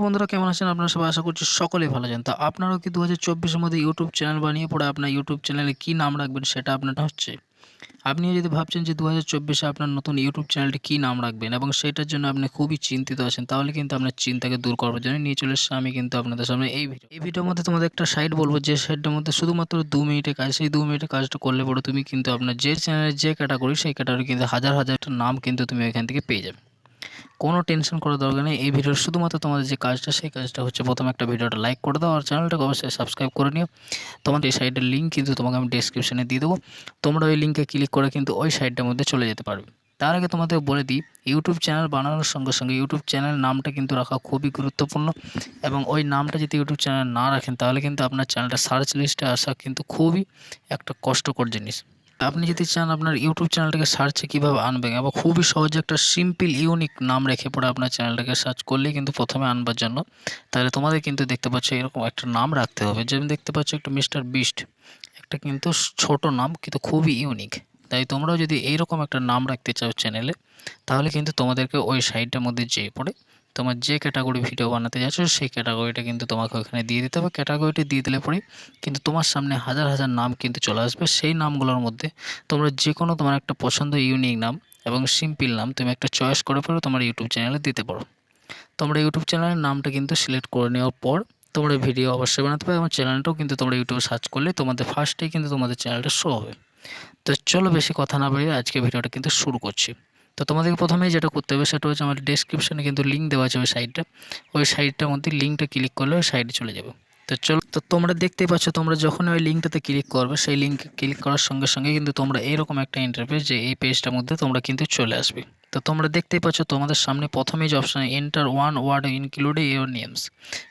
বন্ধুরা কেমন আছেন? আপনারা সবাই আশা করছি সকলেই ভালো আছেন। তো আপনারাও কি ২০২৪ এর মধ্যে ইউটিউব চ্যানেল বানিয়ে পরে আপনার ইউটিউব চ্যানেলে কী নাম রাখবেন সেটা আপনারটা হচ্ছে। আপনিও যদি ভাবছেন যে ২০২৪ এ আপনার নতুন ইউটিউব চ্যানেলটি কী নাম রাখবেন এবং সেটার জন্য আপনি খুবই চিন্তিত আছেন, তাহলে কিন্তু আপনার চিন্তাকে দূর করার জন্য নিয়ে চলে এসেছি আমি কিন্তু আপনাদের সামনে এই ভিডিও। এই ভিডিওর মধ্যে তোমাদের একটা সাইট বলব, যে সাইটটার মধ্যে শুধুমাত্র ২ মিনিটের কাজ। সেই ২ মিনিটের কাজটা করলে পরে তুমি কিন্তু আপনার যে চ্যানেলের যে ক্যাটাগরি, সেই ক্যাটাগরি কিন্তু হাজার হাজারটা নাম কিন্তু তুমি এখান থেকে পেয়ে যাবে। কোনো টেনশন করার দরকার নেই। এই ভিডিওর শুধুমাত্র তোমাদের যে কাজটা, সেই কাজটা হচ্ছে প্রথমে একটা ভিডিওটা লাইক করে দাও আর চ্যানেলটাকে অবশ্যই সাবস্ক্রাইব করে নিও। তোমাদের এই সাইটের লিঙ্ক কিন্তু তোমাকে আমি ডেসক্রিপশনে দিয়ে দেবো। তোমরা ওই লিঙ্কে ক্লিক করে কিন্তু ওই সাইটটার মধ্যে চলে যেতে পারবে। তার আগে তোমাদের বলে দিই, ইউটিউব চ্যানেল বানানোর সঙ্গে সঙ্গে ইউটিউব চ্যানেল নামটা কিন্তু রাখা খুবই গুরুত্বপূর্ণ, এবং ওই নামটা যদি ইউটিউব চ্যানেল না রাখেন তাহলে কিন্তু আপনার চ্যানেলটা সার্চ লিস্টে আসা কিন্তু খুবই একটা কষ্টকর জিনিস। আপনি যদি চান আপনার ইউটিউব চ্যানেলটাকে সার্চে কীভাবে আনবেন এবং খুবই সহজে একটা সিম্পল ইউনিক নাম রেখে পড়ে আপনার চ্যানেলটাকে সার্চ করলেই কিন্তু প্রথমে আনবার জন্য, তাহলে তোমাদের কিন্তু দেখতে পাচ্ছ এরকম একটা নাম রাখতে হবে। যেমন দেখতে পাচ্ছ একটা মিস্টার বিস্ট, একটা কিন্তু ছোট নাম কিন্তু খুবই ইউনিক। তাই তোমরাও যদি এইরকম একটা নাম রাখতে চাও চ্যানেলে, তাহলে কিন্তু তোমাদেরকে ওই সাইটটার মধ্যে যেয়ে পড়ে তোমার যে ক্যাটাগরি ভিডিও বানাতে যাচ্ছ সেই ক্যাটাগরিটা কিন্তু তোমাকে ওখানে দিয়ে দিতে হবে। ক্যাটাগরিটি দিয়ে দিলে পরে কিন্তু তোমার সামনে হাজার হাজার নাম কিন্তু চলে আসবে। সেই নামগুলোর মধ্যে তোমরা যে কোনো তোমার একটা পছন্দ ইউনিক নাম এবং সিম্পল নাম তুমি একটা চয়েস করে পরে তোমার ইউটিউব চ্যানেলে দিতে পারো। তোমরা ইউটিউব চ্যানেলের নামটা কিন্তু সিলেক্ট করে নেওয়ার পর তোমরা ভিডিও অবশ্যই বানাতে পারো, এবং চ্যানেলটাও কিন্তু তোমরা ইউটিউবে সার্চ করলে তোমাদের ফার্স্টেই কিন্তু তোমাদের চ্যানেলটা শো হবে। তো চলো বেশি কথা না বাড়িয়ে আজকে ভিডিওটা কিন্তু শুরু করছি। তো তোমাদেরকে প্রথমেই যেটা করতে হবে সেটা হচ্ছে, আমার ডেসক্রিপশনে কিন্তু লিঙ্ক দেওয়া আছে ওই সাইটটা। ওই সাইটটার মধ্যে লিঙ্কটা ক্লিক করলে ওই সাইটে চলে যাবে। তো চলো, তো তোমরা দেখতেই পাচ্ছ, তোমরা যখন ওই লিঙ্কটাতে ক্লিক করবে সেই লিঙ্কে ক্লিক করার সঙ্গে সঙ্গে কিন্তু তোমরা এরকম একটা ইন্টারফেস, যে এই পেজটার মধ্যে তোমরা কিন্তু চলে আসবে। তো তোমরা দেখতেই পাচ্ছ তোমাদের সামনে প্রথমেই যে option, enter one word include your names,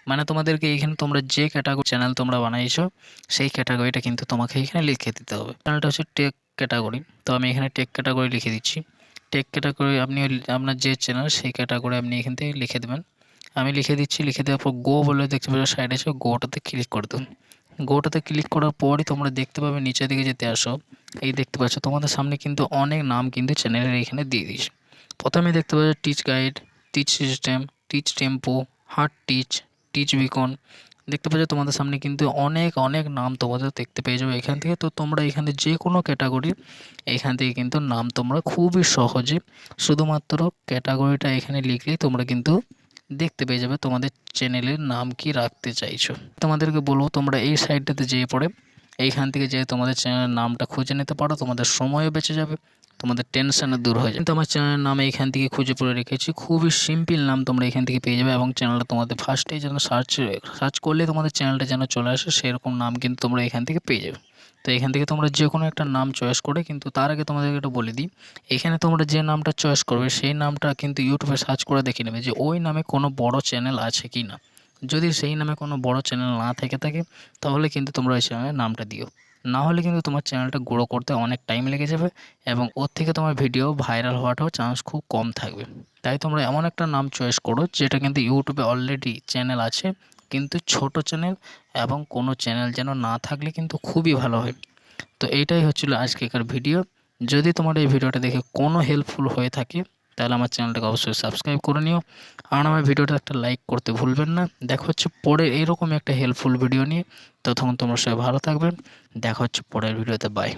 মানে তোমাদেরকে এখানে তোমরা যে ক্যাটাগরি চ্যানেল তোমরা বানাইছো সেই ক্যাটাগরিটা কিন্তু তোমাকে এখানে লিখে দিতে হবে। চ্যানেলটা হচ্ছে টেক ক্যাটাগরি, তো আমি এখানে টেক ক্যাটাগরি লিখে দিচ্ছি। টেক ক্যাটাগরি আপনি আপনার যে চ্যানেল সেই ক্যাটাগরি আপনি এখান থেকে লিখে দেবেন। আমি লিখে দিচ্ছি। লিখে দেওয়ার পর গো বলে দেখতে পাচ্ছ সাইডে এসে গোটাতে ক্লিক করে দেবেন। গোটাতে ক্লিক করার পরই তোমরা দেখতে পাবে নিচের দিকে যেতে আসো, এই দেখতে পাচ্ছ তোমাদের সামনে কিন্তু অনেক নাম কিন্তু চ্যানেলের এখানে দিয়ে দিয়েছে। প্রথমে দেখতে পাচ্ছ teach guide, teach system, teach tempo, heart teach, teach Beacon. দেখতে পাচ্ছ তোমাদের সামনে কিন্তু অনেক অনেক নাম তোমাদের দেখতে পেয়ে যাবে এখান থেকে। তো তোমরা এখানে যে কোনো ক্যাটাগরির এখান থেকে কিন্তু নাম তোমরা খুবই সহজে শুধুমাত্র ক্যাটাগরিটা এখানে লিখলেই তোমরা কিন্তু দেখতে পেয়ে যাবে তোমাদের চ্যানেলের নাম কি রাখতে চাইছো। তোমাদেরকে বলবো তোমরা এই সাইটটাতে যেয়ে পড়ে এইখান থেকে যেয়ে তোমাদের চ্যানেলের নামটা খুঁজে নিতে পারো। তোমাদের সময়ও বেঁচে যাবে, তোমাদের টেনশনও দূর হয়ে যাবে। কিন্তু আমার চ্যানেলের নাম এইখান থেকে খুঁজে পড়ে রেখেছি, খুবই সিম্পল নাম তোমরা এখান থেকে পেয়ে যাবে, এবং চ্যানেলটা তোমাদের ফার্স্টেই যেন সার্চ করলে তোমাদের চ্যানেলটা যেন চলে আসে সেরকম নাম কিন্তু তোমরা এখান থেকে পেয়ে যাবে। তো এখান থেকে তোমরা যে কোনো একটা নাম চয়েস করে, কিন্তু তার আগে তোমাদেরকে একটা বলে দিই, এখানে তোমরা যে নামটা চয়েস করবে সেই নামটা কিন্তু ইউটিউবে সার্চ করে দেখে নেবে যে ওই নামে কোনো বড় চ্যানেল আছে কি না। যদি সেই নামে কোনো বড় চ্যানেল না থেকে থাকে তাহলে কিন্তু তোমরা ওই চ্যানেলের নামটা দিও। না হলে কিন্তু তোমার চ্যানেলটা গ্রো করতে অনেক টাইম লেগে যাবে, এবং ওর থেকে তোমার ভিডিও ভাইরাল হওয়াটাও চান্স খুব কম থাকবে। তাই তোমরা এমন একটা নাম চয়েস করো যেটা কিন্তু ইউটিউবে অলরেডি চ্যানেল আছে, কিন্তু ছোট চ্যানেল, এবং কোনো চ্যানেল যেন না থাকলে কিন্তু খুবই ভালো হয়। তো এইটাই হচ্ছিল আজকেকার ভিডিও। যদি তোমার এই ভিডিওটা দেখে কোনো হেল্পফুল হয়ে থাকে তাহলে আমার চ্যানেলটাকে অবশ্যই সাবস্ক্রাইব করে নিও, আর আমার ভিডিওটা একটা লাইক করতে ভুলবেন না। দেখা হচ্ছে পরে এরকম একটা হেল্পফুল ভিডিও নিয়ে। ততক্ষণ তোমরা সবাই ভালো থাকবেন। দেখা হচ্ছে পরের ভিডিওতে। বাই।